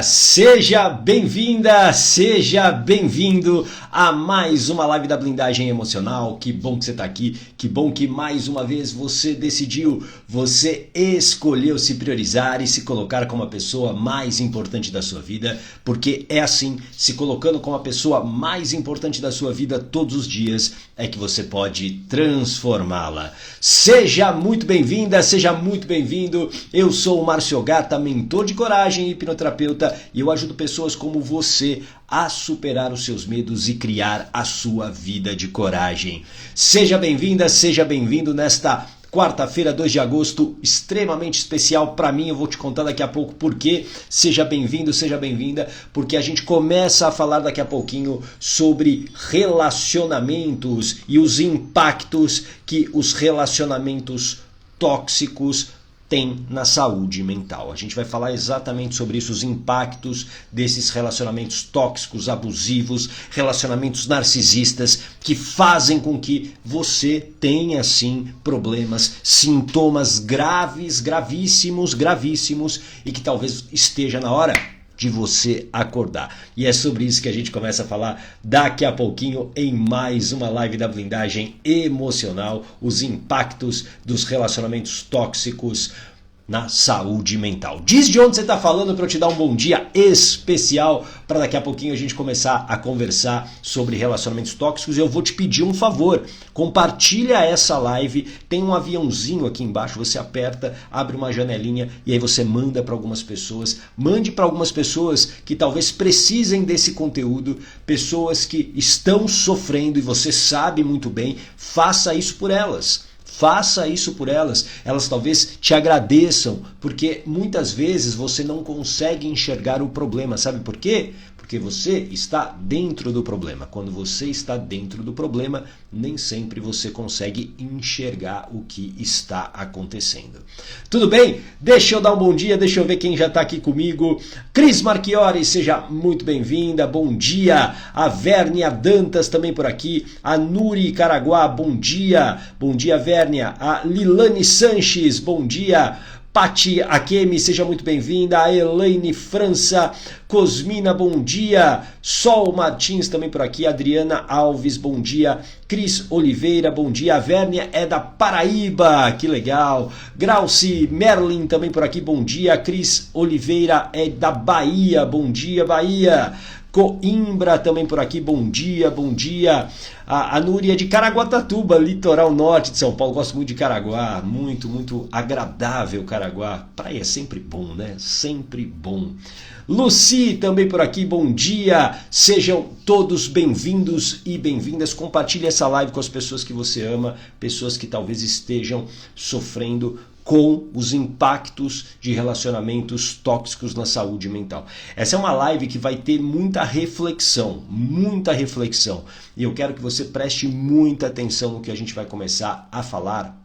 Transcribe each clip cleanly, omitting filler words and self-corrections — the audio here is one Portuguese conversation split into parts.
Seja bem-vinda, seja bem-vindo a mais uma live da Blindagem Emocional. Que bom que você está aqui, que bom que mais uma vez você decidiu, você escolheu se priorizar e se colocar como a pessoa mais importante da sua vida, porque é assim, se colocando como a pessoa mais importante da sua vida todos os dias, é que você pode transformá-la. Seja muito bem-vinda, seja muito bem-vindo. Eu sou o Márcio Gata, mentor de coragem e hipnoterapeuta, e eu ajudo pessoas como você a superar os seus medos e criar a sua vida de coragem. Seja bem-vinda, seja bem-vindo nesta quarta-feira, 2 de agosto, extremamente especial para mim. Eu vou te contar daqui a pouco por quê. Seja bem-vindo, seja bem-vinda, porque a gente começa a falar daqui a pouquinho sobre relacionamentos e os impactos que os relacionamentos tóxicos tem na saúde mental. A gente vai falar exatamente sobre isso, os impactos desses relacionamentos tóxicos, abusivos, relacionamentos narcisistas que fazem com que você tenha sim problemas, sintomas graves, gravíssimos e que talvez esteja na hora de você acordar. E é sobre isso que a gente começa a falar daqui a pouquinho em mais uma live da Blindagem Emocional, os impactos dos relacionamentos tóxicos na saúde mental. Diz de onde você está falando para eu te dar um bom dia especial para daqui a pouquinho a gente começar a conversar sobre relacionamentos tóxicos. E eu vou te pedir um favor, compartilha essa live, tem um aviãozinho aqui embaixo, você aperta, abre uma janelinha e aí você manda para algumas pessoas, mande para algumas pessoas que talvez precisem desse conteúdo, pessoas que estão sofrendo e você sabe muito bem, faça isso por elas. Faça isso por elas, elas talvez te agradeçam, porque muitas vezes você não consegue enxergar o problema, sabe por quê? Porque você está dentro do problema. Quando você está dentro do problema, nem sempre você consegue enxergar o que está acontecendo. Tudo bem? Deixa eu dar um bom dia, deixa eu ver quem já está aqui comigo. Cris Marchiori, seja muito bem-vinda, bom dia. A Vérnia Dantas também por aqui. A Nuri Caraguá, bom dia. Bom dia, Vérnia. A Lilane Sanches, bom dia. Pati Akemi, seja muito bem-vinda. A Elaine França, Cosmina, bom dia. Sol Martins também por aqui. Adriana Alves, bom dia. Cris Oliveira, bom dia. A Vérnia é da Paraíba, que legal. Grauci Merlin também por aqui, bom dia. Cris Oliveira é da Bahia, bom dia, Bahia. Coimbra também por aqui, bom dia, bom dia. A Núria de Caraguatatuba, litoral norte de São Paulo, gosto muito de Caraguá, muito agradável Caraguá. Praia é sempre bom, né? Sempre bom. Luci também por aqui, bom dia. Sejam todos bem-vindos e bem-vindas. Compartilhe essa live com as pessoas que você ama, pessoas que talvez estejam sofrendo com os impactos de relacionamentos tóxicos na saúde mental. Essa é uma live que vai ter muita reflexão. E eu quero que você preste muita atenção no que a gente vai começar a falar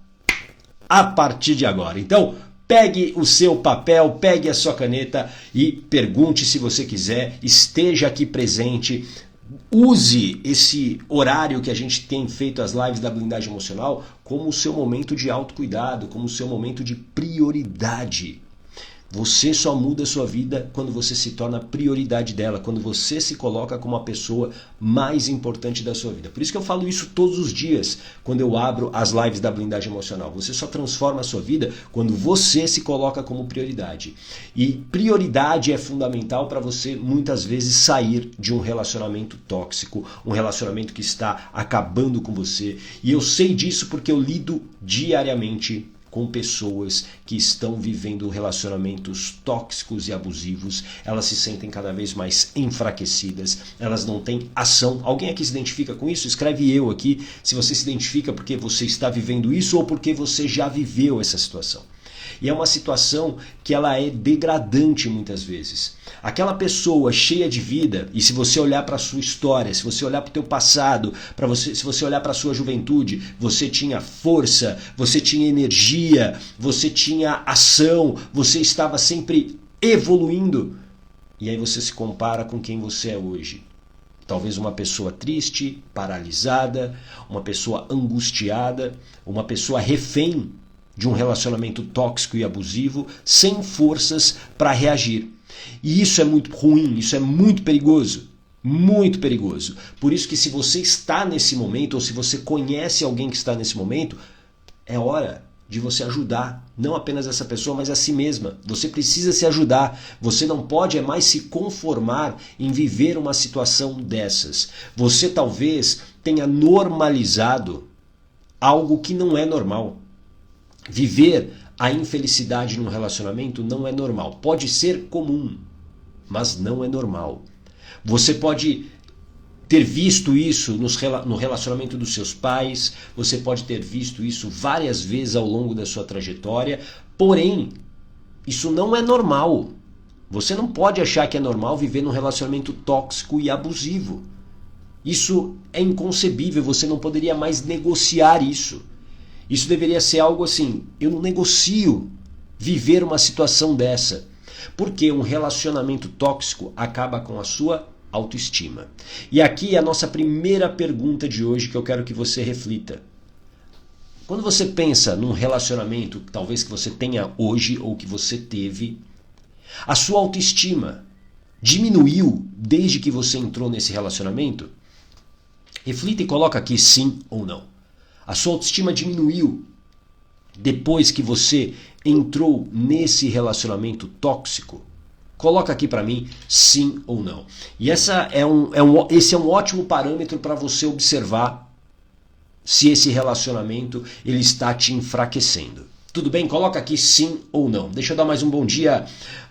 a partir de agora. Então, pegue o seu papel, pegue a sua caneta e pergunte se você quiser, esteja aqui presente. Use esse horário que a gente tem feito as lives da Blindagem Emocional como o seu momento de autocuidado, como o seu momento de prioridade. Você só muda a sua vida quando você se torna prioridade dela, quando você se coloca como a pessoa mais importante da sua vida. Por isso que eu falo isso todos os dias, quando eu abro as lives da Blindagem Emocional. Você só transforma a sua vida quando você se coloca como prioridade. E prioridade é fundamental para você, muitas vezes, sair de um relacionamento tóxico, um relacionamento que está acabando com você. E eu sei disso porque eu lido diariamente com pessoas que estão vivendo relacionamentos tóxicos e abusivos. Elas se sentem cada vez mais enfraquecidas, elas não têm ação. Alguém aqui se identifica com isso? Escreve eu aqui se você se identifica porque você está vivendo isso ou porque você já viveu essa situação. E é uma situação que ela é degradante muitas vezes. Aquela pessoa cheia de vida, e se você olhar para a sua história, se você olhar para o teu passado, se você olhar para a sua juventude, você tinha força, você tinha energia, você tinha ação, você estava sempre evoluindo. E aí você se compara com quem você é hoje. Talvez uma pessoa triste, paralisada, uma pessoa angustiada, uma pessoa refém de um relacionamento tóxico e abusivo, sem forças para reagir. E isso é muito ruim, isso é muito perigoso. Muito perigoso. Por isso que se você está nesse momento, ou se você conhece alguém que está nesse momento, é hora de você ajudar, não apenas essa pessoa, mas a si mesma. Você precisa se ajudar. Você não pode mais se conformar em viver uma situação dessas. Você talvez tenha normalizado algo que não é normal. Viver a infelicidade num relacionamento não é normal. Pode ser comum, mas não é normal. Você pode ter visto isso no relacionamento dos seus pais, você pode ter visto isso várias vezes ao longo da sua trajetória, porém, isso não é normal. Você não pode achar que é normal viver num relacionamento tóxico e abusivo. Isso é inconcebível, você não poderia mais negociar isso. Isso deveria ser algo assim, eu não negocio viver uma situação dessa. Porque um relacionamento tóxico acaba com a sua autoestima. E aqui é a nossa primeira pergunta de hoje que eu quero que você reflita. Quando você pensa num relacionamento, talvez que você tenha hoje ou que você teve, a sua autoestima diminuiu desde que você entrou nesse relacionamento? Reflita e coloca aqui sim ou não. A sua autoestima diminuiu depois que você entrou nesse relacionamento tóxico? Coloca aqui para mim sim ou não. E esse é um ótimo parâmetro para você observar se esse relacionamento ele está te enfraquecendo. Tudo bem? Coloca aqui sim ou não. Deixa eu dar mais um bom dia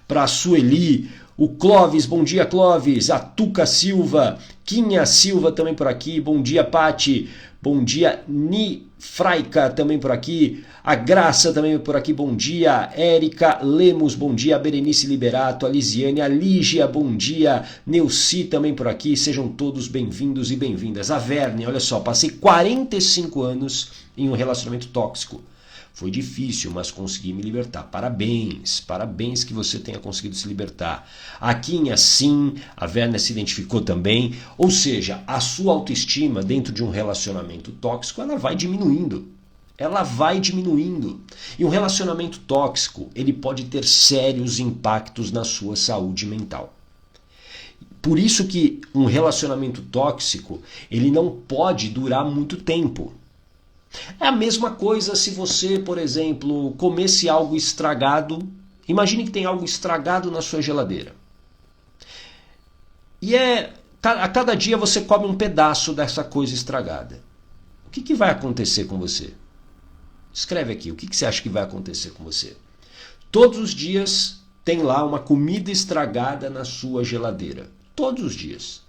para a Sueli, o Clóvis, bom dia Clóvis, a Tuca Silva, Quinha Silva também por aqui, bom dia Pati, bom dia Nifraica também por aqui, a Graça também por aqui, bom dia, Érica Lemos, bom dia, Berenice Liberato, a Lisiane, a Lígia, bom dia, Neuci também por aqui, sejam todos bem-vindos e bem-vindas. A Verne, olha só, passei 45 anos em um relacionamento tóxico. Foi difícil, mas consegui me libertar. Parabéns, parabéns que você tenha conseguido se libertar. A Quinha, sim, a Werner se identificou também. Ou seja, a sua autoestima dentro de um relacionamento tóxico, ela vai diminuindo. Ela vai diminuindo. E um relacionamento tóxico, ele pode ter sérios impactos na sua saúde mental. Por isso que um relacionamento tóxico, ele não pode durar muito tempo. É a mesma coisa se você, por exemplo, comesse algo estragado. Imagine que tem algo estragado na sua geladeira. E a cada dia você come um pedaço dessa coisa estragada. O que vai acontecer com você? Escreve aqui, o que você acha que vai acontecer com você? Todos os dias tem lá uma comida estragada na sua geladeira. Todos os dias.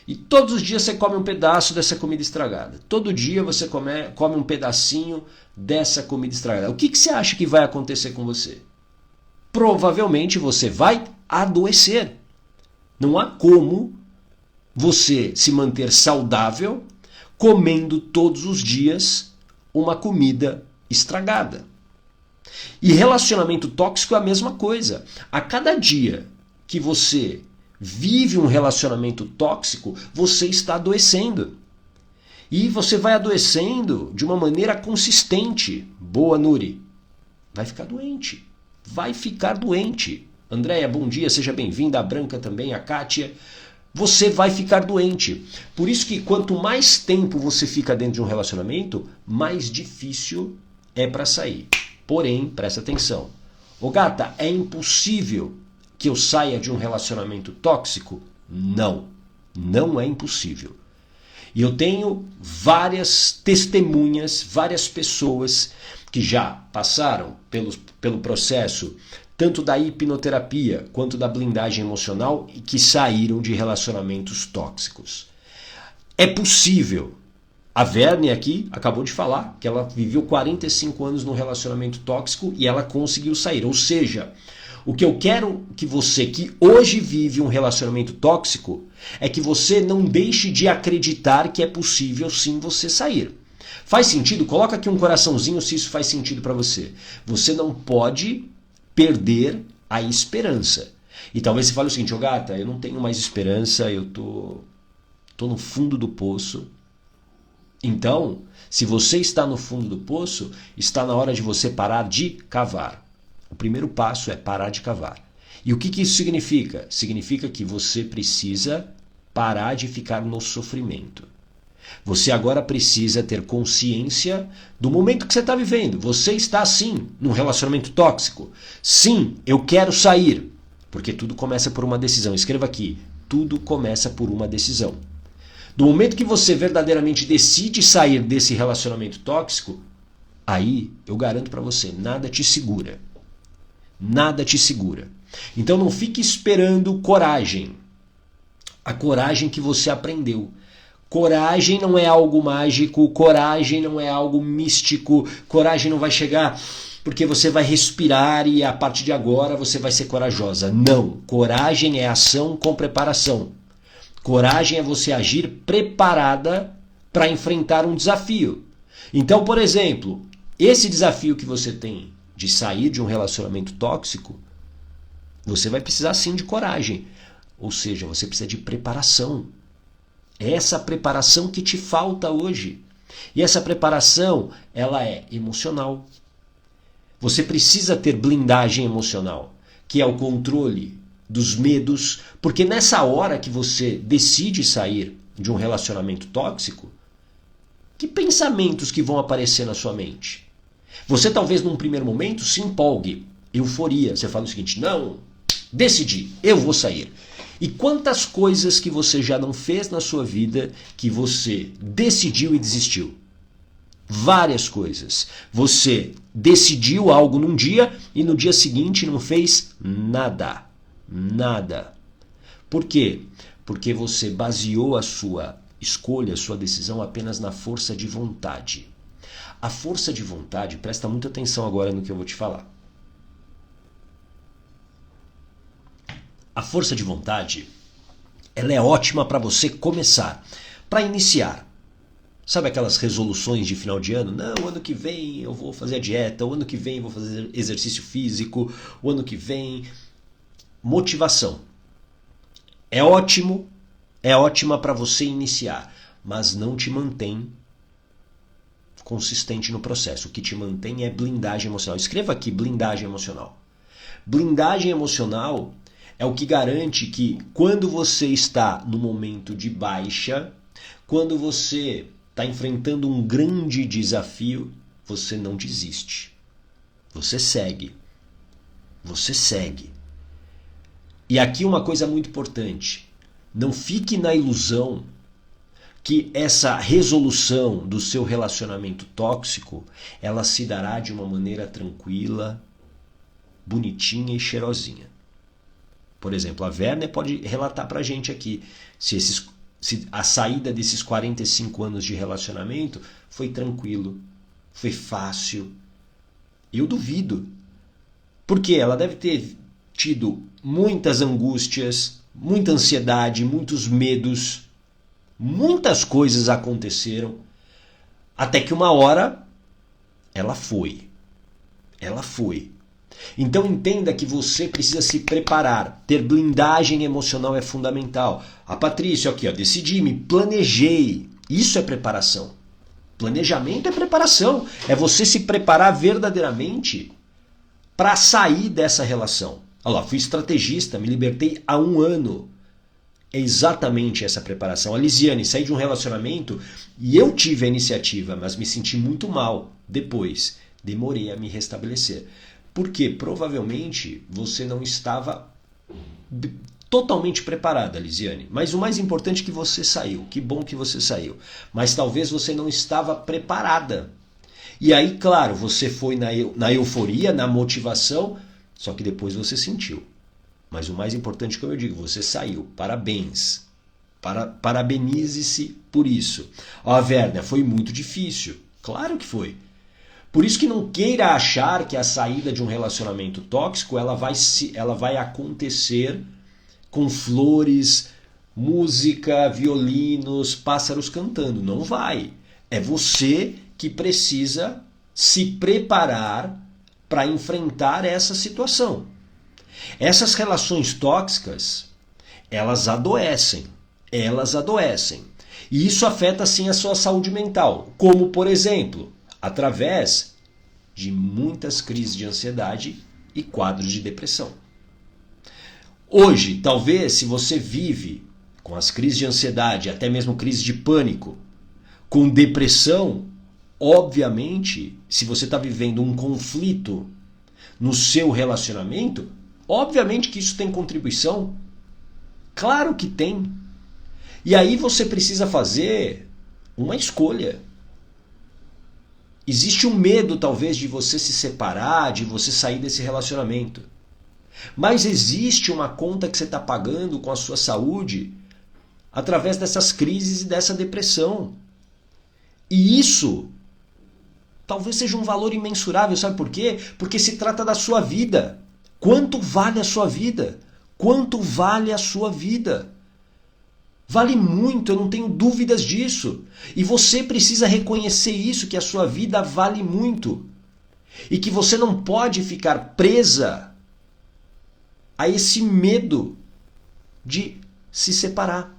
E todos os dias você come um pedaço dessa comida estragada. Todo dia você come um pedacinho dessa comida estragada. O que você acha que vai acontecer com você? Provavelmente você vai adoecer. Não há como você se manter saudável comendo todos os dias uma comida estragada. E relacionamento tóxico é a mesma coisa. A cada dia que você vive um relacionamento tóxico, você está adoecendo. E você vai adoecendo de uma maneira consistente. Boa, Nuri. Vai ficar doente. Vai ficar doente. Andréia, bom dia, seja bem-vinda. A Branca também, a Kátia. Você vai ficar doente. Por isso que quanto mais tempo você fica dentro de um relacionamento, mais difícil é para sair. Porém, presta atenção. Ô gata, é impossível que eu saia de um relacionamento tóxico? Não, não é impossível. E eu tenho várias testemunhas, várias pessoas que já passaram pelo processo tanto da hipnoterapia quanto da blindagem emocional e que saíram de relacionamentos tóxicos. É possível. A Verne aqui acabou de falar que ela viveu 45 anos num relacionamento tóxico e ela conseguiu sair. Ou seja, o que eu quero que você, que hoje vive um relacionamento tóxico, é que você não deixe de acreditar que é possível sim você sair. Faz sentido? Coloca aqui um coraçãozinho se isso faz sentido para você. Você não pode perder a esperança. E talvez você fale o seguinte, ô gata, eu não tenho mais esperança, eu tô no fundo do poço. Então, se você está no fundo do poço, está na hora de você parar de cavar. O primeiro passo é parar de cavar. E o que que isso significa? Significa que você precisa parar de ficar no sofrimento. Você agora precisa ter consciência do momento que você está vivendo. Você está, sim, num relacionamento tóxico. Sim, eu quero sair. Porque tudo começa por uma decisão. Escreva aqui, tudo começa por uma decisão. Do momento que você verdadeiramente decide sair desse relacionamento tóxico, aí eu garanto para você, nada te segura. Nada te segura. Então não fique esperando coragem. A coragem que você aprendeu. Coragem não é algo mágico, coragem não é algo místico, coragem não vai chegar porque você vai respirar e a partir de agora você vai ser corajosa. Não, coragem é ação com preparação. Coragem é você agir preparada para enfrentar um desafio. Então, por exemplo, esse desafio que você tem de sair de um relacionamento tóxico, você vai precisar sim de coragem. Ou seja, você precisa de preparação. É essa preparação que te falta hoje. E essa preparação, ela é emocional. Você precisa ter blindagem emocional, que é o controle dos medos, porque nessa hora que você decide sair de um relacionamento tóxico, que pensamentos que vão aparecer na sua mente? Você talvez num primeiro momento se empolgue, euforia, você fala o seguinte, não, decidi, eu vou sair. E quantas coisas que você já não fez na sua vida que você decidiu e desistiu? Várias coisas. Você decidiu algo num dia e no dia seguinte não fez nada. Nada. Por quê? Porque você baseou a sua escolha, a sua decisão apenas na força de vontade. A força de vontade, presta muita atenção agora no que eu vou te falar. A força de vontade, ela é ótima para você começar, para iniciar. Sabe aquelas resoluções de final de ano? Não, ano que vem eu vou fazer a dieta, o ano que vem eu vou fazer exercício físico, o ano que vem... Motivação. É ótima para você iniciar, mas não te mantém consistente no processo. O que te mantém é blindagem emocional. Escreva aqui, blindagem emocional. Blindagem emocional é o que garante que quando você está no momento de baixa, quando você está enfrentando um grande desafio, você não desiste. Você segue. Você segue. E aqui uma coisa muito importante. Não fique na ilusão que essa resolução do seu relacionamento tóxico, ela se dará de uma maneira tranquila, bonitinha e cheirosinha. Por exemplo, a Werner pode relatar pra gente aqui se a saída desses 45 anos de relacionamento foi tranquilo, foi fácil. Eu duvido. Porque ela deve ter tido muitas angústias, muita ansiedade, muitos medos, muitas coisas aconteceram, até que uma hora ela foi. Ela foi. Então entenda que você precisa se preparar. Ter blindagem emocional é fundamental. A Patrícia, aqui, ó, decidi, me planejei. Isso é preparação. Planejamento é preparação. É você se preparar verdadeiramente para sair dessa relação. Olha lá, fui estrategista, me libertei há 1 ano. É exatamente essa preparação. A Lisiane, saí de um relacionamento e eu tive a iniciativa, mas me senti muito mal depois. Demorei a me restabelecer. Porque provavelmente você não estava totalmente preparada, Lisiane. Mas o mais importante é que você saiu. Que bom que você saiu. Mas talvez você não estava preparada. E aí, claro, você foi na euforia, na motivação, só que depois você sentiu. Mas o mais importante, como eu digo, você saiu. Parabéns. Parabenize-se por isso. Ó, Werner, foi muito difícil. Claro que foi. Por isso que não queira achar que a saída de um relacionamento tóxico ela vai acontecer com flores, música, violinos, pássaros cantando. Não vai. É você que precisa se preparar para enfrentar essa situação. Essas relações tóxicas, elas adoecem. Elas adoecem. E isso afeta sim a sua saúde mental. Como, por exemplo, através de muitas crises de ansiedade e quadros de depressão. Hoje, talvez, se você vive com as crises de ansiedade, até mesmo crise de pânico, com depressão, obviamente, se você está vivendo um conflito no seu relacionamento, obviamente que isso tem contribuição. Claro que tem. E aí você precisa fazer uma escolha. Existe um medo, talvez, de você se separar, de você sair desse relacionamento. Mas existe uma conta que você está pagando com a sua saúde através dessas crises e dessa depressão. E isso talvez seja um valor imensurável, sabe por quê? Porque se trata da sua vida. Quanto vale a sua vida? Quanto vale a sua vida? Vale muito, eu não tenho dúvidas disso. E você precisa reconhecer isso, que a sua vida vale muito. E que você não pode ficar presa a esse medo de se separar.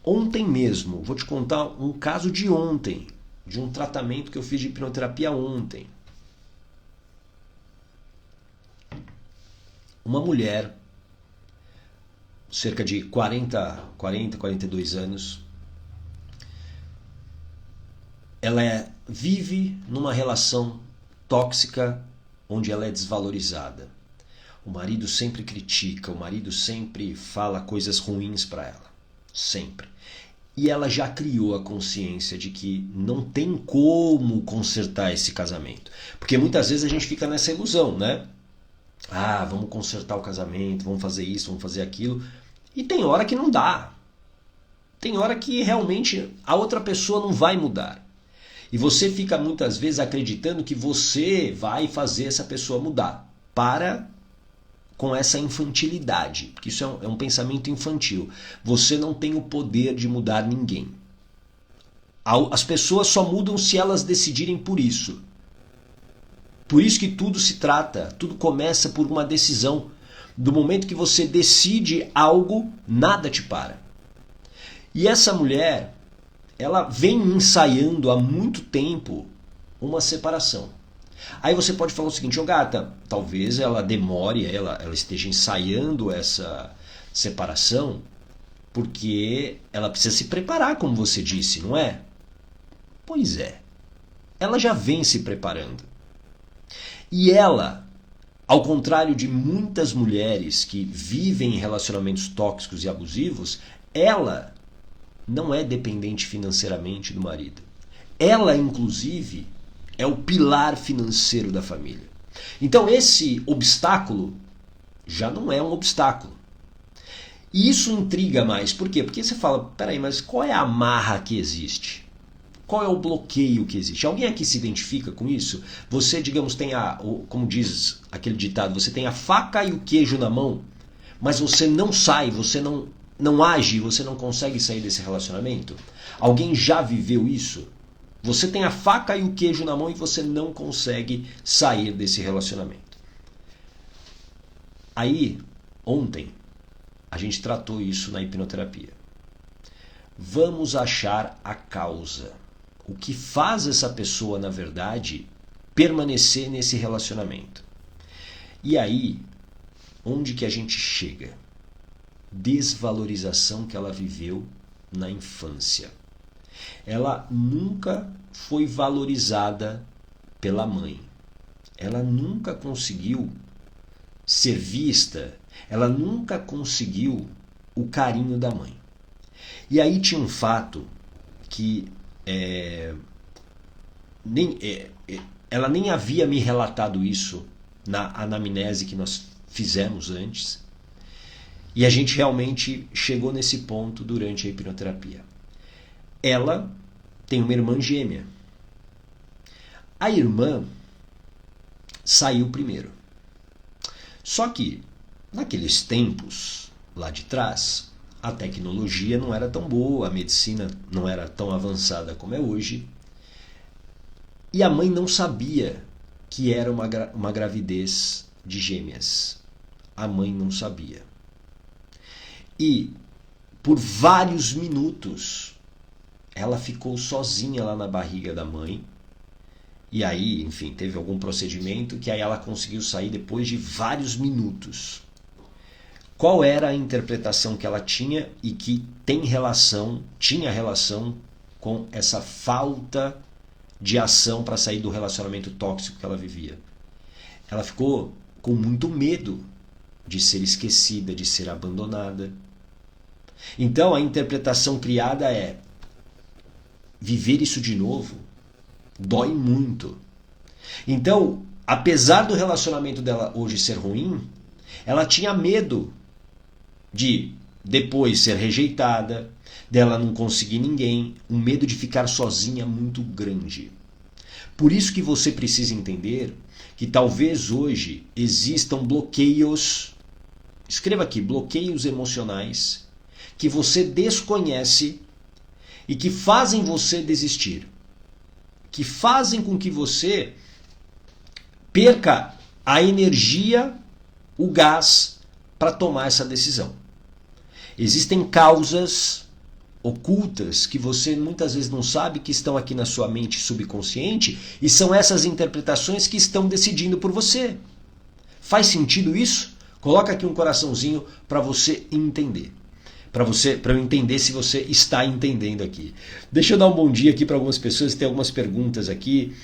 Ontem mesmo, vou te contar um caso de ontem, de um tratamento que eu fiz de hipnoterapia ontem. Uma mulher, cerca de 42 anos, ela vive numa relação tóxica onde ela é desvalorizada. O marido sempre critica, o marido sempre fala coisas ruins para ela. Sempre. E ela já criou a consciência de que não tem como consertar esse casamento. Porque muitas vezes a gente fica nessa ilusão, né? Ah, vamos consertar o casamento, vamos fazer isso, vamos fazer aquilo. E tem hora que não dá. Tem hora que realmente a outra pessoa não vai mudar. E você fica muitas vezes acreditando que você vai fazer essa pessoa mudar. Para com essa infantilidade, porque isso é um pensamento infantil. Você não tem o poder de mudar ninguém. As pessoas só mudam se elas decidirem por isso. Por isso que tudo se trata, tudo começa por uma decisão. Do momento que você decide algo, nada te para. E essa mulher, ela vem ensaiando há muito tempo uma separação. Aí você pode falar o seguinte: ô gata, talvez ela demore, ela esteja ensaiando essa separação porque ela precisa se preparar, como você disse, não é? Pois é, ela já vem se preparando. E ela, ao contrário de muitas mulheres que vivem em relacionamentos tóxicos e abusivos, ela não é dependente financeiramente do marido. Ela, inclusive, é o pilar financeiro da família. Então esse obstáculo já não é um obstáculo. E isso intriga mais. Por quê? Porque você fala, peraí, mas qual é a amarra que existe? Qual é o bloqueio que existe? Alguém aqui se identifica com isso? Você, digamos, tem como diz aquele ditado, você tem a faca e o queijo na mão, mas você não sai, você não age, você não consegue sair desse relacionamento? Alguém já viveu isso? Você tem a faca e o queijo na mão e você não consegue sair desse relacionamento. Aí, ontem, a gente tratou isso na hipnoterapia. Vamos achar a causa. O que faz essa pessoa, na verdade, permanecer nesse relacionamento. E aí, onde que a gente chega? Desvalorização que ela viveu na infância. Ela nunca foi valorizada pela mãe. Ela nunca conseguiu ser vista. Ela nunca conseguiu o carinho da mãe. E aí tinha um fato que ela nem havia me relatado isso na anamnese que nós fizemos antes. E a gente realmente chegou nesse ponto durante a hipnoterapia. Ela tem uma irmã gêmea. A irmã saiu primeiro. Só que, naqueles tempos lá de trás, a tecnologia não era tão boa, a medicina não era tão avançada como é hoje. E a mãe não sabia que era uma gravidez de gêmeas. A mãe não sabia. E, por vários minutos, ela ficou sozinha lá na barriga da mãe. E aí, enfim, teve algum procedimento que aí ela conseguiu sair depois de vários minutos. qual era a interpretação que ela tinha e que tinha relação com essa falta de ação para sair do relacionamento tóxico que ela vivia. Ela ficou com muito medo de ser esquecida, de ser abandonada. Então a interpretação criada é: viver isso de novo dói muito. Então, apesar do relacionamento dela hoje ser ruim, ela tinha medo de depois ser rejeitada, dela não conseguir ninguém, um medo de ficar sozinha muito grande. Por isso que você precisa entender que talvez hoje existam bloqueios, escreva aqui, bloqueios emocionais, que você desconhece e que fazem você desistir, que fazem com que você perca a energia, o gás para tomar essa decisão. Existem causas ocultas que você muitas vezes não sabe, que estão aqui na sua mente subconsciente, e são essas interpretações que estão decidindo por você. Faz sentido isso? Coloca aqui um coraçãozinho para você entender. Para eu entender se você está entendendo aqui. Deixa eu dar um bom dia aqui para algumas pessoas, tem algumas perguntas aqui.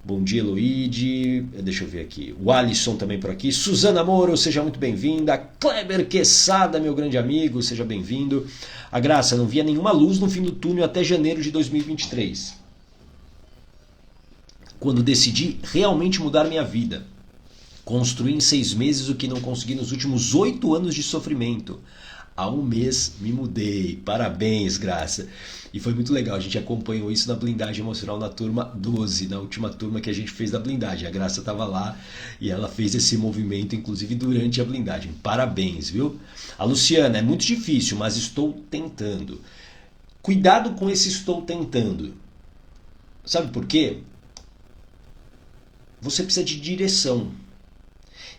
Bom dia, Eloide. Deixa eu ver aqui. O Alisson também por aqui. Suzana Moro, seja muito bem-vinda. Kleber Quesada, meu grande amigo, seja bem-vindo. A Graça, não via nenhuma luz no fim do túnel até janeiro de 2023. Quando decidi realmente mudar minha vida. Construí em 6 meses o que não consegui nos últimos 8 anos de sofrimento. Há 1 mês me mudei. Parabéns, Graça. E foi muito legal, a gente acompanhou isso na blindagem emocional na turma 12, na última turma que a gente fez da blindagem. A Graça estava lá e ela fez esse movimento, inclusive durante a blindagem. Parabéns, viu? A Luciana, é muito difícil, mas estou tentando. Cuidado com esse estou tentando. Sabe por quê? Você precisa de direção.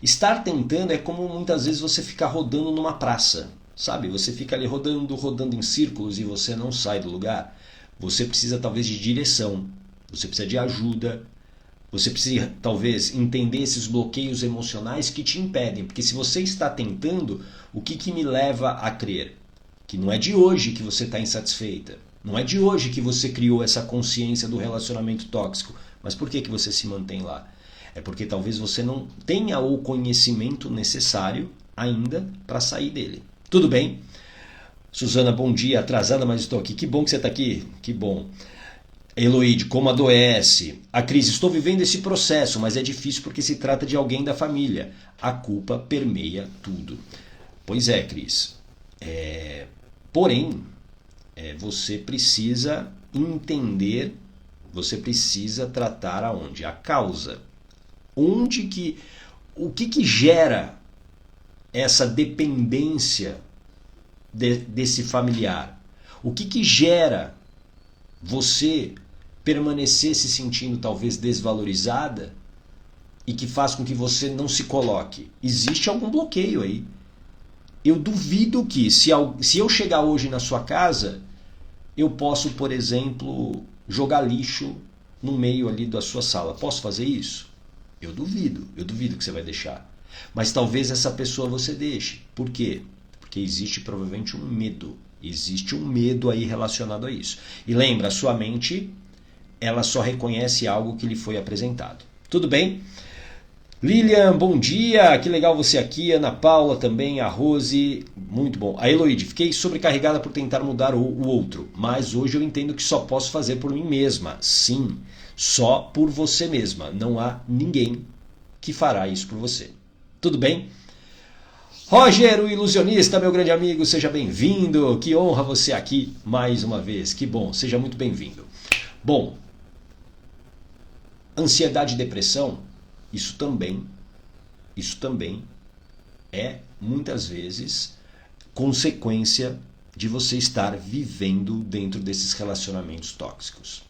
Estar tentando é como muitas vezes você ficar rodando numa praça. Sabe, você fica ali rodando em círculos e você não sai do lugar. Você precisa talvez de direção, você precisa de ajuda, você precisa talvez entender esses bloqueios emocionais que te impedem. Porque se você está tentando, o que me leva a crer? Que não é de hoje que você está insatisfeita. Não é de hoje que você criou essa consciência do relacionamento tóxico. Mas por que você se mantém lá? É porque talvez você não tenha o conhecimento necessário ainda para sair dele. Tudo bem? Suzana, bom dia. Atrasada, mas estou aqui. Que bom que você está aqui. Que bom. Eloide, como adoece. A Cris, estou vivendo esse processo, mas é difícil porque se trata de alguém da família. A culpa permeia tudo. Pois é, Cris. Porém, você precisa entender, você precisa tratar aonde? A causa. O que gera essa dependência desse familiar? O que gera você permanecer se sentindo talvez desvalorizada e que faz com que você não se coloque? Existe algum bloqueio aí. Eu duvido que se eu chegar hoje na sua casa, eu posso, por exemplo, jogar lixo no meio ali da sua sala. Posso fazer isso? Eu duvido que você vai deixar. Mas talvez essa pessoa você deixe. Por quê? Porque existe provavelmente um medo. Existe um medo aí relacionado a isso. E lembra, a sua mente, ela só reconhece algo que lhe foi apresentado. Tudo bem? Lilian, bom dia. Que legal você aqui. Ana Paula também. A Rose, muito bom. A Eloide, fiquei sobrecarregada por tentar mudar o outro. Mas hoje eu entendo que só posso fazer por mim mesma. Sim, só por você mesma. Não há ninguém que fará isso por você. Tudo bem? Roger, o ilusionista, meu grande amigo, seja bem-vindo. Que honra você aqui mais uma vez. Que bom, seja muito bem-vindo. Bom, ansiedade e depressão, isso também é muitas vezes consequência de você estar vivendo dentro desses relacionamentos tóxicos.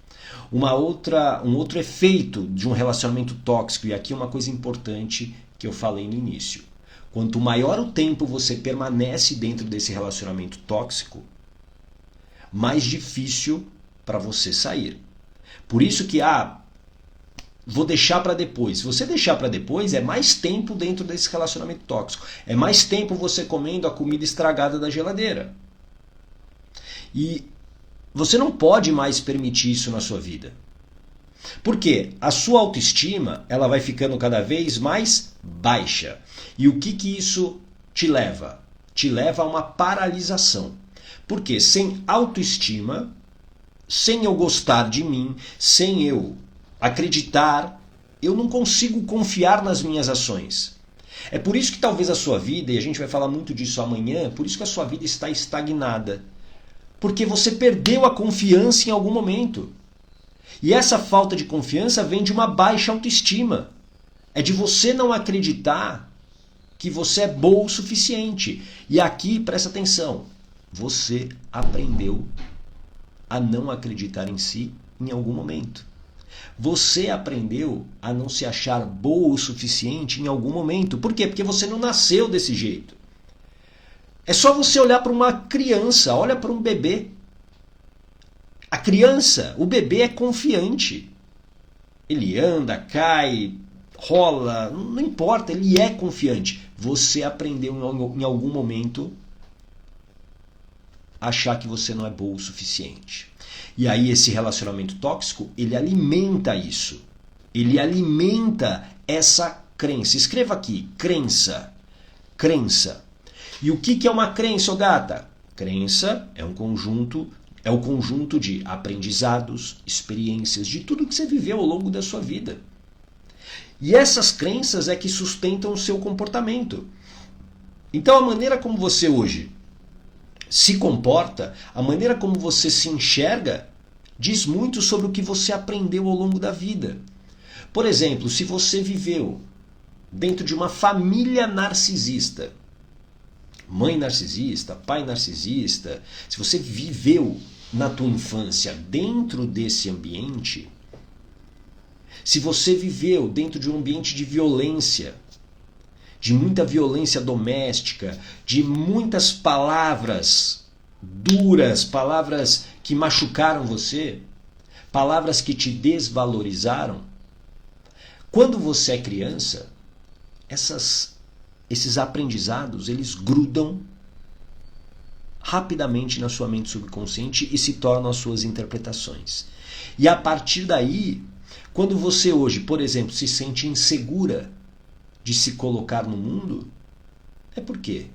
Um outro efeito de um relacionamento tóxico, e aqui uma coisa importante que eu falei no início. Quanto maior o tempo você permanece dentro desse relacionamento tóxico, mais difícil para você sair. Por isso que vou deixar para depois. Se você deixar para depois, é mais tempo dentro desse relacionamento tóxico. É mais tempo você comendo a comida estragada da geladeira. E você não pode mais permitir isso na sua vida. Por quê? A sua autoestima ela vai ficando cada vez mais baixa. E o que isso te leva? Te leva a uma paralisação. Porque sem autoestima, sem eu gostar de mim, sem eu acreditar, eu não consigo confiar nas minhas ações. É por isso que talvez a sua vida, e a gente vai falar muito disso amanhã, por isso que a sua vida está estagnada. Porque você perdeu a confiança em algum momento. E essa falta de confiança vem de uma baixa autoestima. É de você não acreditar que você é bom o suficiente. E aqui, presta atenção, você aprendeu a não acreditar em si em algum momento. Você aprendeu a não se achar boa o suficiente em algum momento. Por quê? Porque você não nasceu desse jeito. É só você olhar para uma criança, olha para um bebê. A criança, o bebê é confiante. Ele anda, cai, rola, não importa, ele é confiante. Você aprendeu em algum momento a achar que você não é bom o suficiente. E aí esse relacionamento tóxico, ele alimenta isso. Ele alimenta essa crença. Escreva aqui, crença. Crença. E o que é uma crença, ô gata? Crença é o conjunto de aprendizados, experiências, de tudo que você viveu ao longo da sua vida. E essas crenças é que sustentam o seu comportamento. Então a maneira como você hoje se comporta, a maneira como você se enxerga, diz muito sobre o que você aprendeu ao longo da vida. Por exemplo, se você viveu dentro de uma família narcisista, mãe narcisista, pai narcisista, se você viveu na tua infância dentro desse ambiente, se você viveu dentro de um ambiente de violência, de muita violência doméstica, de muitas palavras duras, palavras que machucaram você, palavras que te desvalorizaram, quando você é criança, esses aprendizados, eles grudam rapidamente na sua mente subconsciente e se tornam as suas interpretações. E a partir daí, quando você hoje, por exemplo, se sente insegura de se colocar no mundo, é por quê?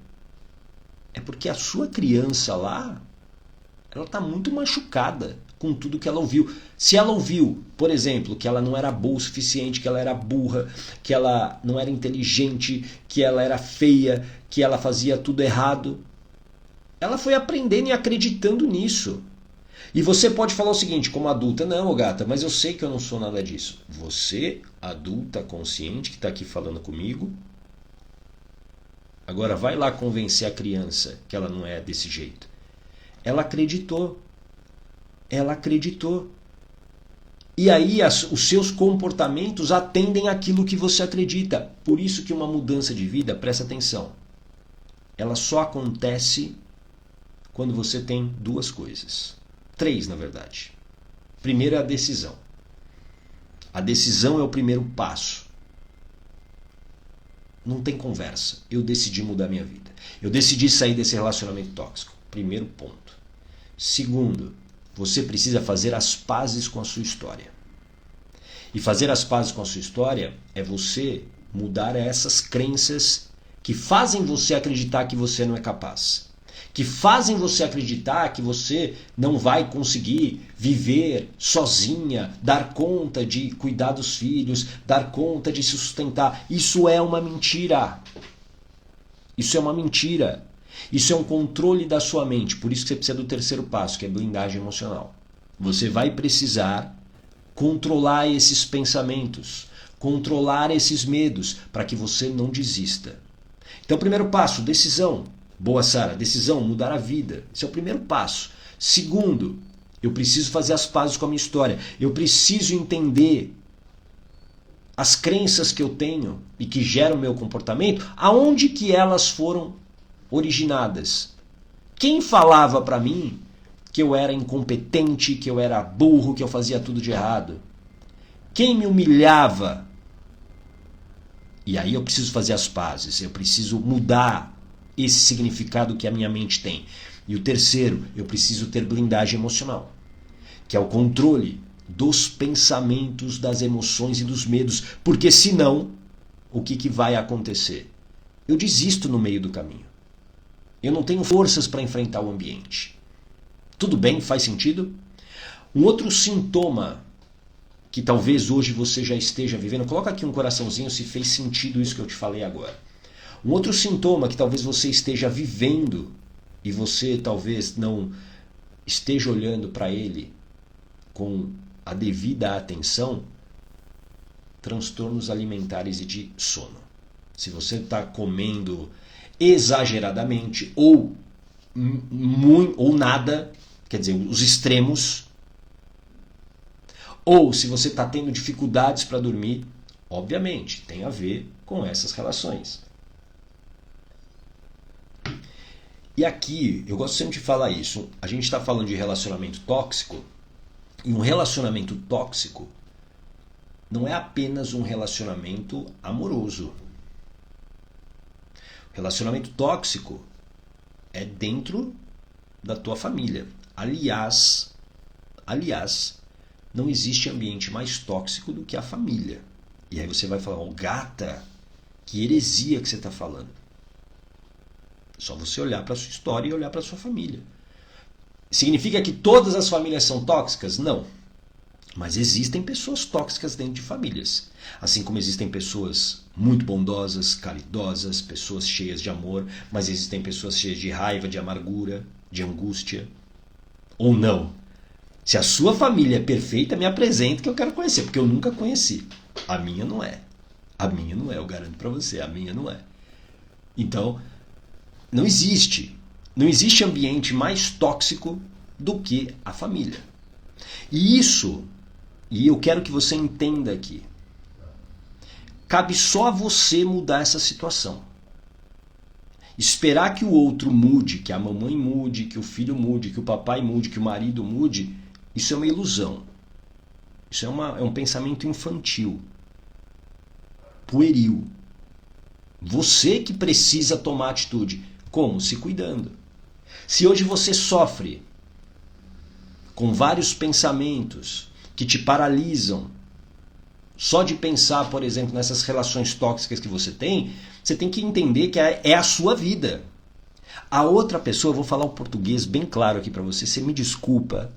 É porque a sua criança lá, ela está muito machucada com tudo que ela ouviu. Se ela ouviu, por exemplo, que ela não era boa o suficiente, que ela era burra, que ela não era inteligente, que ela era feia, que ela fazia tudo errado, ela foi aprendendo e acreditando nisso. E você pode falar o seguinte, como adulta, não, gata, mas eu sei que eu não sou nada disso. Você, adulta, consciente, que está aqui falando comigo, agora vai lá convencer a criança que ela não é desse jeito. Ela acreditou. Ela acreditou. E aí os seus comportamentos atendem àquilo que você acredita. Por isso que uma mudança de vida, presta atenção, ela só acontece quando você tem duas coisas. 3, na verdade. Primeiro é a decisão. A decisão é o primeiro passo. Não tem conversa. Eu decidi mudar minha vida. Eu decidi sair desse relacionamento tóxico. Primeiro ponto. Segundo, você precisa fazer as pazes com a sua história. E fazer as pazes com a sua história é você mudar essas crenças que fazem você acreditar que você não é capaz. Que fazem você acreditar que você não vai conseguir viver sozinha, dar conta de cuidar dos filhos, dar conta de se sustentar. Isso é uma mentira. Isso é uma mentira. Isso é um controle da sua mente. Por isso que você precisa do terceiro passo, que é blindagem emocional. Você vai precisar controlar esses pensamentos, controlar esses medos, para que você não desista. Então, primeiro passo, decisão. Boa, Sara, decisão, mudar a vida. Esse é o primeiro passo. Segundo, eu preciso fazer as pazes com a minha história. Eu preciso entender as crenças que eu tenho e que geram o meu comportamento, aonde que elas foram originadas. Quem falava para mim que eu era incompetente, que eu era burro, que eu fazia tudo de errado? Quem me humilhava? E aí eu preciso fazer as pazes, eu preciso mudar esse significado que a minha mente tem. E o terceiro, eu preciso ter blindagem emocional, que é o controle dos pensamentos, das emoções e dos medos, porque senão, o que vai acontecer? Eu desisto no meio do caminho. Eu não tenho forças para enfrentar o ambiente. Tudo bem? Faz sentido? Um outro sintoma que talvez hoje você já esteja vivendo, coloca aqui um coraçãozinho se fez sentido isso que eu te falei agora. Um outro sintoma que talvez você esteja vivendo e você talvez não esteja olhando para ele com a devida atenção, transtornos alimentares e de sono. Se você está comendo exageradamente ou nada, quer dizer, os extremos, ou se você está tendo dificuldades para dormir, obviamente tem a ver com essas relações. E aqui, eu gosto sempre de falar isso, a gente está falando de relacionamento tóxico, e um relacionamento tóxico não é apenas um relacionamento amoroso. O relacionamento tóxico é dentro da tua família. Aliás, não existe ambiente mais tóxico do que a família. E aí você vai falar, oh, gata, que heresia que você está falando. Só você olhar para a sua história e olhar para a sua família. Significa que todas as famílias são tóxicas? Não. Mas existem pessoas tóxicas dentro de famílias. Assim como existem pessoas muito bondosas, caridosas, pessoas cheias de amor, mas existem pessoas cheias de raiva, de amargura, de angústia. Ou não. Se a sua família é perfeita, me apresente que eu quero conhecer, porque eu nunca conheci. A minha não é. A minha não é, eu garanto para você, a minha não é. Então, não existe ambiente mais tóxico do que a família. E eu quero que você entenda aqui, cabe só a você mudar essa situação. Esperar que o outro mude, que a mamãe mude, que o filho mude, que o papai mude, que o marido mude, isso é uma ilusão. Isso é um pensamento infantil, pueril. Você que precisa tomar atitude. Como? Se cuidando. Se hoje você sofre com vários pensamentos que te paralisam, só de pensar, por exemplo, nessas relações tóxicas que você tem que entender que é a sua vida. A outra pessoa, eu vou falar o português bem claro aqui para você, você me desculpa,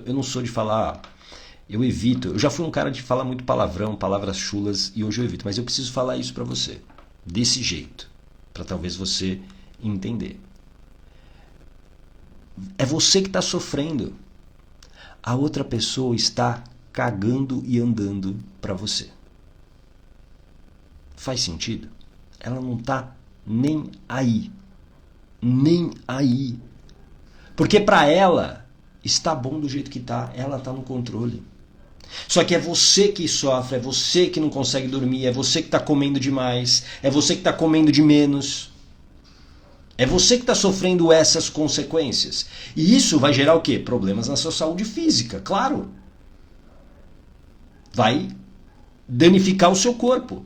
eu não sou de falar, eu evito, eu já fui um cara de falar muito palavrão, palavras chulas, e hoje eu evito, mas eu preciso falar isso para você, desse jeito, para talvez você entender. É você que está sofrendo. A outra pessoa está cagando e andando para você. Faz sentido? Ela não está nem aí. Nem aí. Porque para ela está bom do jeito que está. Ela está no controle. Só que é você que sofre, é você que não consegue dormir, é você que está comendo demais, é você que está comendo de menos. É você que está sofrendo essas consequências. E isso vai gerar o quê? Problemas na sua saúde física, claro. Vai danificar o seu corpo.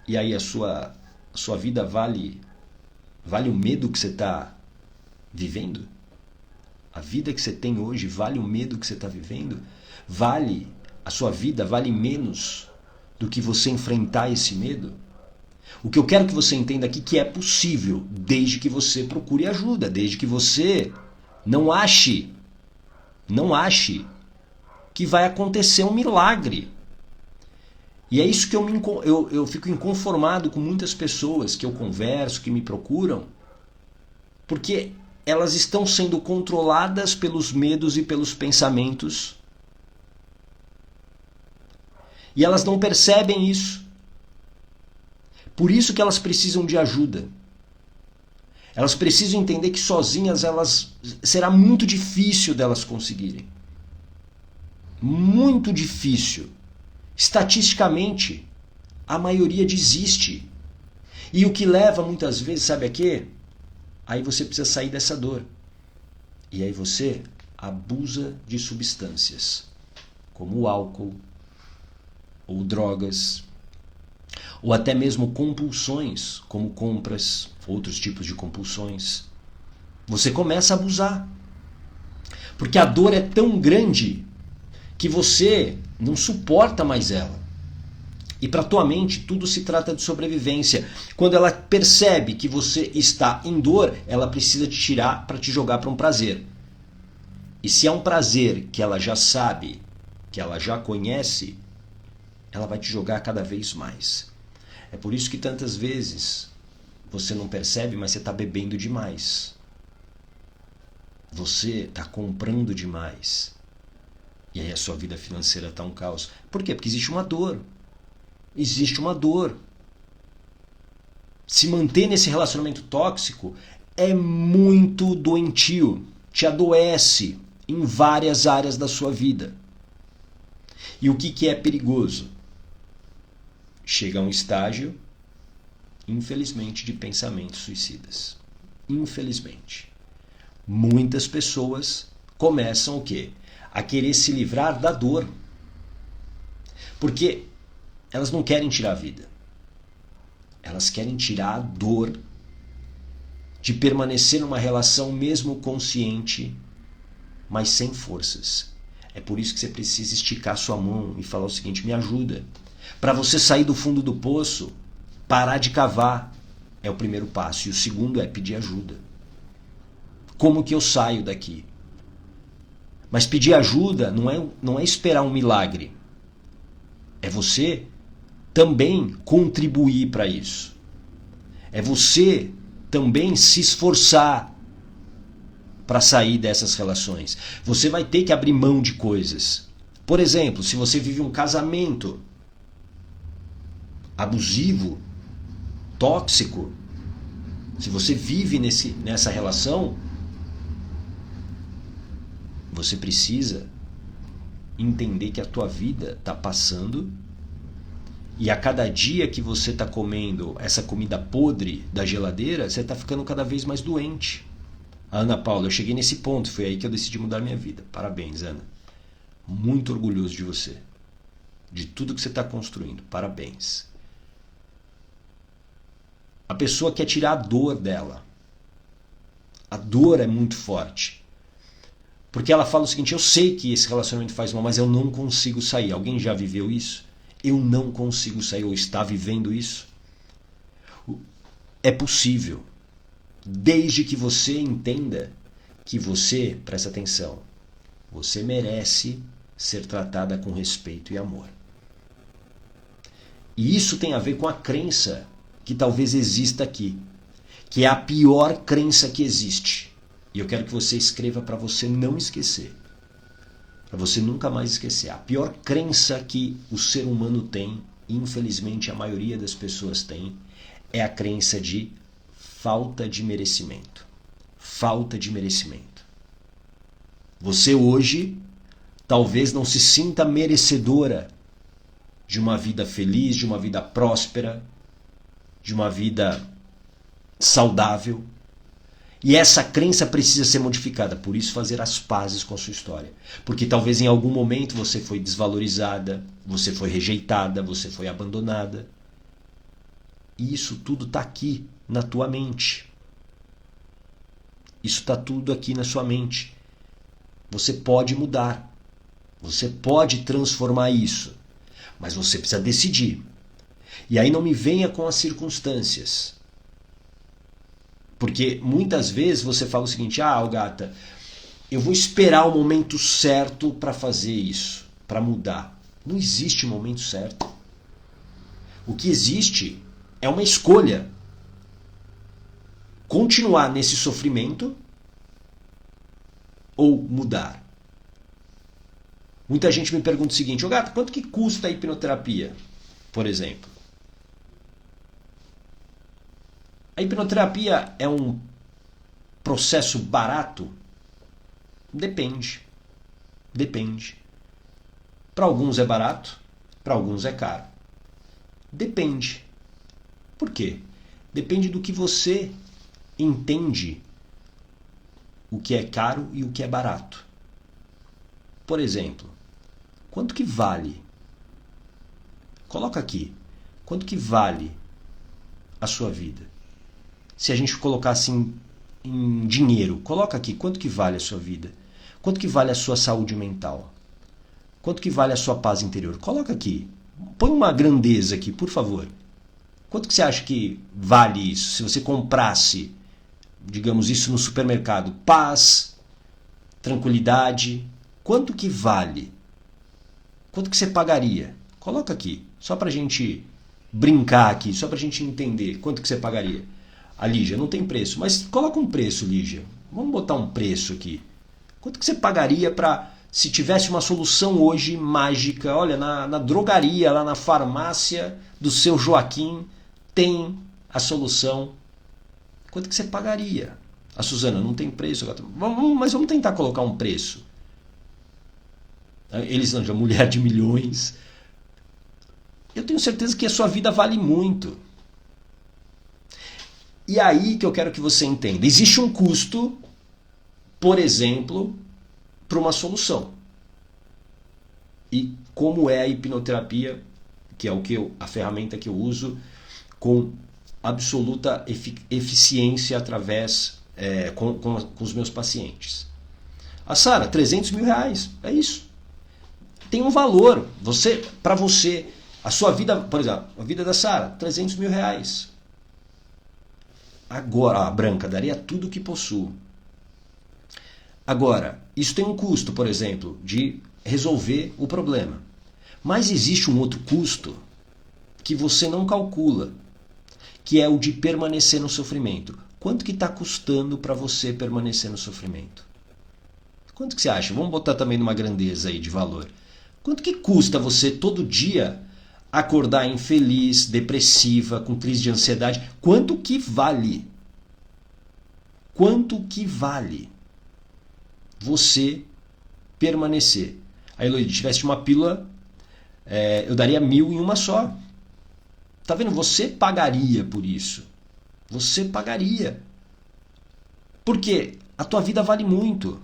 E aí a sua vida vale o medo que você está vivendo? A vida que você tem hoje vale o medo que você está vivendo? A sua vida vale menos do que você enfrentar esse medo? O que eu quero que você entenda aqui que é possível, desde que você procure ajuda, desde que você não ache que vai acontecer um milagre. E é isso que eu fico inconformado com muitas pessoas que eu converso, que me procuram, porque elas estão sendo controladas pelos medos e pelos pensamentos, e elas não percebem isso. Por isso que elas precisam de ajuda. Elas precisam entender que sozinhas será muito difícil delas conseguirem. Muito difícil. Estatisticamente, a maioria desiste. E o que leva muitas vezes, sabe a quê? Aí você precisa sair dessa dor. E aí você abusa de substâncias. como o álcool, ou drogas, ou até mesmo compulsões, como compras, outros tipos de compulsões. Você começa a abusar. Porque a dor é tão grande que você não suporta mais ela. E para tua mente tudo se trata de sobrevivência. Quando ela percebe que você está em dor, ela precisa te tirar para te jogar para um prazer. E se é um prazer que ela já sabe, que ela já conhece, ela vai te jogar cada vez mais. É por isso que tantas vezes você não percebe, mas você está bebendo demais. Você está comprando demais. E aí a sua vida financeira está um caos. Por quê? Porque existe uma dor. Existe uma dor. Se manter nesse relacionamento tóxico é muito doentio. Te adoece em várias áreas da sua vida. E o que é perigoso? Chega a um estágio, infelizmente, de pensamentos suicidas. Infelizmente. Muitas pessoas começam o quê? A querer se livrar da dor. Porque elas não querem tirar a vida. Elas querem tirar a dor de permanecer numa relação mesmo consciente, mas sem forças. É por isso que você precisa esticar sua mão e falar o seguinte: me ajuda. Para você sair do fundo do poço, parar de cavar é o primeiro passo. E o segundo é pedir ajuda. Como que eu saio daqui? Mas pedir ajuda não é esperar um milagre. É você também contribuir para isso. É você também se esforçar para sair dessas relações. Você vai ter que abrir mão de coisas. Por exemplo, se você vive um casamento abusivo, tóxico, se você vive nessa relação, você precisa entender que a tua vida está passando e a cada dia que você está comendo essa comida podre da geladeira, você está ficando cada vez mais doente. Ana Paula, eu cheguei nesse ponto, foi aí que eu decidi mudar minha vida. Parabéns, Ana. Muito orgulhoso de você. De tudo que você está construindo. Parabéns. A pessoa quer tirar a dor dela. A dor é muito forte. Porque ela fala o seguinte: eu sei que esse relacionamento faz mal, mas eu não consigo sair. Alguém já viveu isso? Eu não consigo sair, ou está vivendo isso? É possível. Desde que você entenda que você, presta atenção, você merece ser tratada com respeito e amor. E isso tem a ver com a crença que talvez exista aqui, que é a pior crença que existe. E eu quero que você escreva para você não esquecer. Para você nunca mais esquecer. A pior crença que o ser humano tem, infelizmente a maioria das pessoas tem, é a crença de falta de merecimento. Falta de merecimento. Você hoje talvez não se sinta merecedora de uma vida feliz, de uma vida próspera, de uma vida saudável. E essa crença precisa ser modificada, por isso fazer as pazes com a sua história. Porque talvez em algum momento você foi desvalorizada, você foi rejeitada, você foi abandonada. E isso tudo está aqui na tua mente. Isso está tudo aqui na sua mente. Você pode mudar. Você pode transformar isso. Mas você precisa decidir. E aí não me venha com as circunstâncias. Porque muitas vezes você fala o seguinte: Gata, eu vou esperar o momento certo para fazer isso, para mudar. Não existe momento certo. O que existe é uma escolha. Continuar nesse sofrimento ou mudar. Muita gente me pergunta o seguinte: Gata, quanto que custa a hipnoterapia, por exemplo? A hipnoterapia é um processo barato? Depende. Depende. Para alguns é barato, para alguns é caro. Depende. Por quê? Depende do que você entende o que é caro e o que é barato. Por exemplo, quanto que vale? Coloca aqui, quanto que vale a sua vida? Se a gente colocasse em dinheiro, coloca aqui, quanto que vale a sua vida? Quanto que vale a sua saúde mental? Quanto que vale a sua paz interior? Coloca aqui, põe uma grandeza aqui, por favor. Quanto que você acha que vale isso? Se você comprasse, digamos isso no supermercado, paz, tranquilidade, quanto que vale? Quanto que você pagaria? Coloca aqui, só pra gente brincar aqui, só pra gente entender quanto que você pagaria. A Lígia, não tem preço, mas coloca um preço, Lígia. Vamos botar um preço aqui. Quanto que você pagaria para, se tivesse uma solução hoje mágica, olha, na drogaria, lá na farmácia do seu Joaquim, tem a solução. Quanto que você pagaria? A Suzana, não tem preço. Mas vamos tentar colocar um preço. Elisângela, mulher de milhões. Eu tenho certeza que a sua vida vale muito. E aí que eu quero que você entenda. Existe um custo, por exemplo, para uma solução. E como é a hipnoterapia, que é a ferramenta que eu uso, com absoluta eficiência através com os meus pacientes. A Sara, 300 mil reais, é isso. Tem um valor. Para você, a sua vida, por exemplo, a vida da Sara, 300 mil reais. Agora, a Branca daria tudo o que possuo. Agora, isso tem um custo, por exemplo, de resolver o problema. Mas existe um outro custo que você não calcula, que é o de permanecer no sofrimento. Quanto que está custando para você permanecer no sofrimento? Quanto que você acha? Vamos botar também numa grandeza aí de valor. Quanto que custa você todo dia acordar infeliz, depressiva, com crise de ansiedade? Quanto que vale? Quanto que vale você permanecer? Aí, Eloíde, se tivesse uma pílula, eu daria 1.000 em uma só. Tá vendo? Você pagaria por isso. Você pagaria. Por quê? A tua vida vale muito.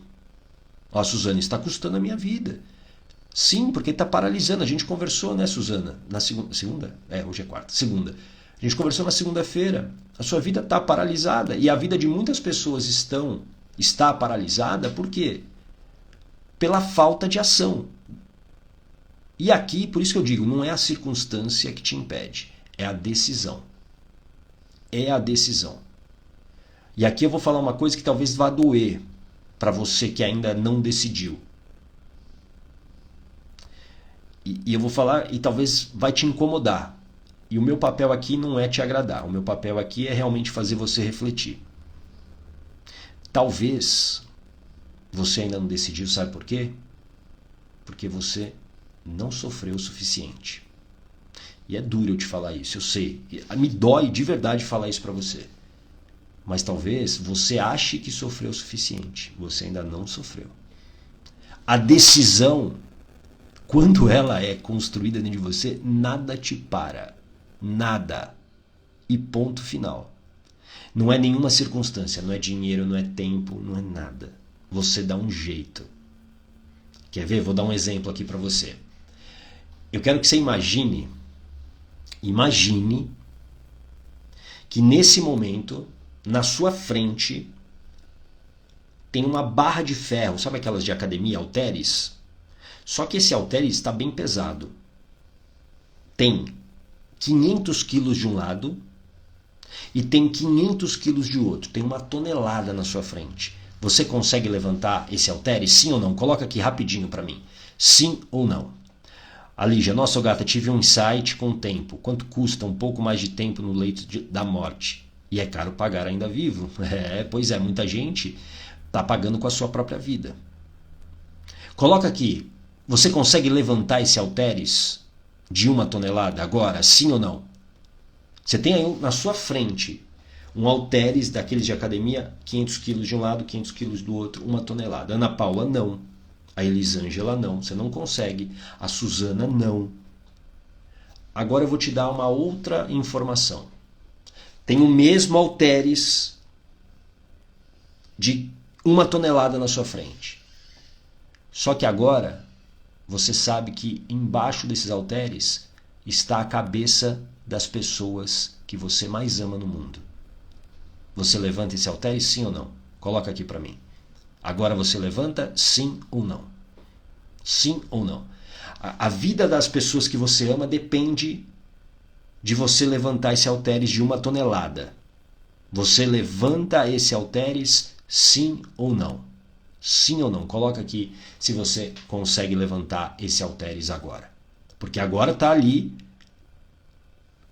Ó, Suzana, está custando a minha vida. Sim, porque está paralisando. A gente conversou, né, Suzana? Na segunda? Hoje é quarta. Segunda. A gente conversou na segunda-feira. A sua vida está paralisada. E a vida de muitas pessoas está paralisada por quê? Pela falta de ação. E aqui, por isso que eu digo, não é a circunstância que te impede. É a decisão. É a decisão. E aqui eu vou falar uma coisa que talvez vá doer para você que ainda não decidiu. E eu vou falar e talvez vai te incomodar. E o meu papel aqui não é te agradar. O meu papel aqui é realmente fazer você refletir. Talvez você ainda não decidiu, sabe por quê? Porque você não sofreu o suficiente. E é duro eu te falar isso, eu sei. Me dói de verdade falar isso para você. Mas talvez você ache que sofreu o suficiente. Você ainda não sofreu. A decisão, quando ela é construída dentro de você, nada te para. Nada. E ponto final. Não é nenhuma circunstância, não é dinheiro, não é tempo, não é nada. Você dá um jeito. Quer ver? Vou dar um exemplo aqui para você. Eu quero que você imagine que nesse momento, na sua frente, tem uma barra de ferro, sabe aquelas de academia, halteres? Só que esse halteres está bem pesado. Tem 500 quilos de um lado e tem 500 quilos de outro. Tem 1 tonelada na sua frente. Você consegue levantar esse halteres? Sim ou não? Coloca aqui rapidinho para mim. Sim ou não? A Lígia, nossa, gata, tive um insight com o tempo. Quanto custa um pouco mais de tempo no leito da morte? E é caro pagar ainda vivo. Pois é, muita gente está pagando com a sua própria vida. Coloca aqui, você consegue levantar esse halteres de 1 tonelada agora, sim ou não? Você tem aí na sua frente um halteres daqueles de academia, 500 quilos de um lado, 500 quilos do outro, 1 tonelada. Ana Paula, não. A Elisângela, não. Você não consegue. A Suzana, não. Agora eu vou te dar uma outra informação. Tem o mesmo halteres de 1 tonelada na sua frente. Só que agora você sabe que embaixo desses halteres está a cabeça das pessoas que você mais ama no mundo. Você levanta esse halteres, sim ou não? Coloca aqui para mim. Agora você levanta, sim ou não? Sim ou não? A vida das pessoas que você ama depende de você levantar esse halteres de 1 tonelada. Você levanta esse halteres, sim ou não? Sim ou não? Coloca aqui se você consegue levantar esse halteres agora. Porque agora está ali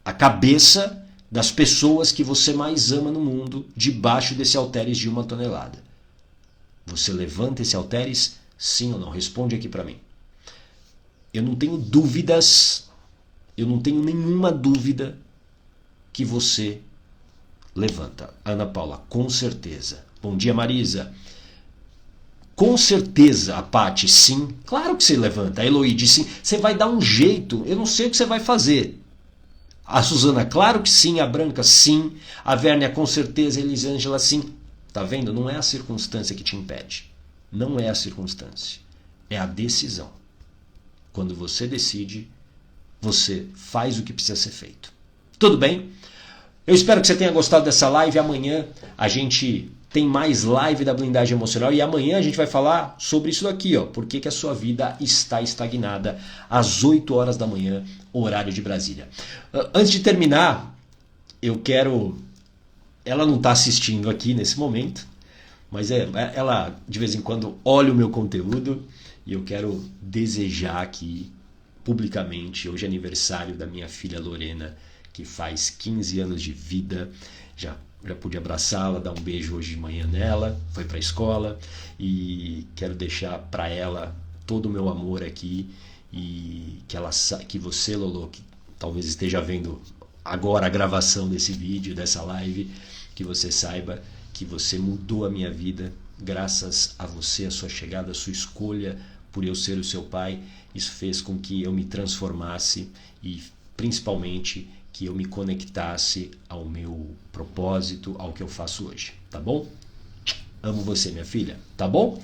a cabeça das pessoas que você mais ama no mundo debaixo desse halteres de 1 tonelada. Você levanta esse halteres, sim ou não? Responde aqui para mim. Eu não tenho dúvidas, eu não tenho nenhuma dúvida que você levanta. Ana Paula, com certeza. Bom dia, Marisa. Com certeza, a Paty, sim. Claro que você levanta. A Eloí disse, sim. Você vai dar um jeito. Eu não sei o que você vai fazer. A Suzana, claro que sim. A Branca, sim. A Vérnia, com certeza. A Elisângela, sim. Tá vendo? Não é a circunstância que te impede. Não é a circunstância. É a decisão. Quando você decide, você faz o que precisa ser feito. Tudo bem? Eu espero que você tenha gostado dessa live. Amanhã a gente tem mais live da blindagem emocional e amanhã a gente vai falar sobre isso daqui, ó. Por que a sua vida está estagnada às 8 horas da manhã, horário de Brasília. Antes de terminar, eu quero... Ela não está assistindo aqui nesse momento, mas ela de vez em quando olha o meu conteúdo e eu quero desejar aqui publicamente, hoje é aniversário da minha filha Lorena, que faz 15 anos de vida, já pude abraçá-la, dar um beijo hoje de manhã nela, foi para a escola e quero deixar para ela todo o meu amor aqui e que você, Lolo, que talvez esteja vendo agora a gravação desse vídeo, dessa live, que você saiba que você mudou a minha vida graças a você, a sua chegada, a sua escolha por eu ser o seu pai. Isso fez com que eu me transformasse e principalmente que eu me conectasse ao meu propósito, ao que eu faço hoje, tá bom? Amo você, minha filha, tá bom?